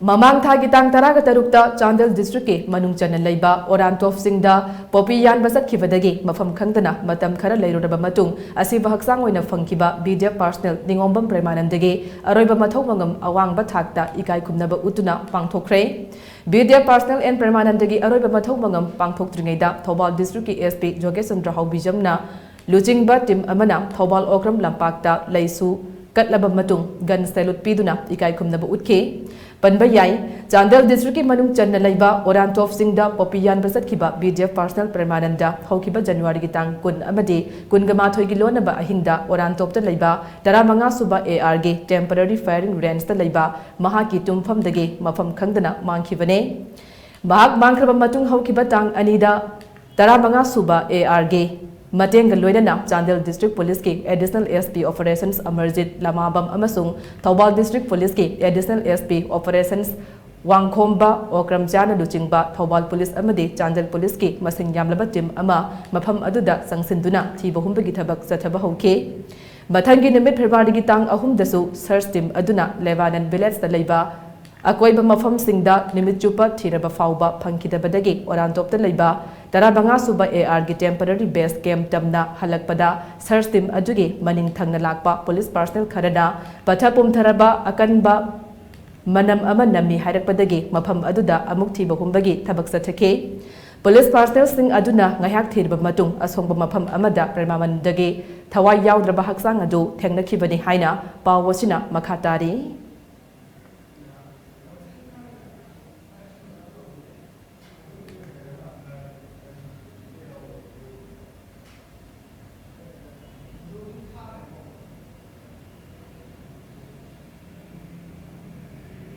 Mamang thagi tang taraga tarukta Chandel district ke manung chana leiba Orantof singda popi yan basat khibadagi mafam khangdana matam khara leiruraba matung asiba haksang oina phangkiba Vdf personnel ningombam premanandage Aroiba Mathou Mangam awangba thakta ikai khumnaba utuna Pangthokhre Vdf personnel and premanandage Aroiba Mathou Mangam Pangthokhringaida Thoubal district ke SP Jogesandra Haubijamna lujingba tim amana Thoubal Okram lampakta leisu katlaba matung gan salute piduna ikai khumnaba utke Panba yai, Chandel district ki manung channa laiba Orantof singda popiyan basat kiba Vdf personnel Premananda haukiba January gitang kun amadi kun gamathoi gilona ba ahinda Orantof ta laiba tara manga suba ARG temporary firing range ta laiba mahaki tumfam dage mafam khangdana mangkhibane mahak mangkraba matung haukiba tang anida tara manga suba ARG Mateng Loidana Chandel District Police ke Additional SP Operations Amarjit Lamabam amasung Thoubal District Police ke Additional SP Operations Wangkhomba Okram Jana Luchingba Thoubal Police amade Chandel Police ke masing yamlaba tim ama mafam aduda sangsinduna thiba humbagi thabak sathaba hauke Mathangi nimit February gi tang ahum dasu search team aduna Lebanon village da leiba Akoiba mafam singda nimit chupa thiraba fauba phangkidabadagi Orantop ta leiba Tarabanga suba ARG temporary base camp tamna halakpada search team adugi maning thangna lakpa police personnel kharada pathapum tharaba akanba manam ama nami hairakpadagi mafam aduda amuk thiba humbagi thabak sathake police personnel sing aduna ngayak thirba matung asongba mafam amada Premanandagi thawai yawdraba haksang adu thengnakhibani haina pawosina makhatari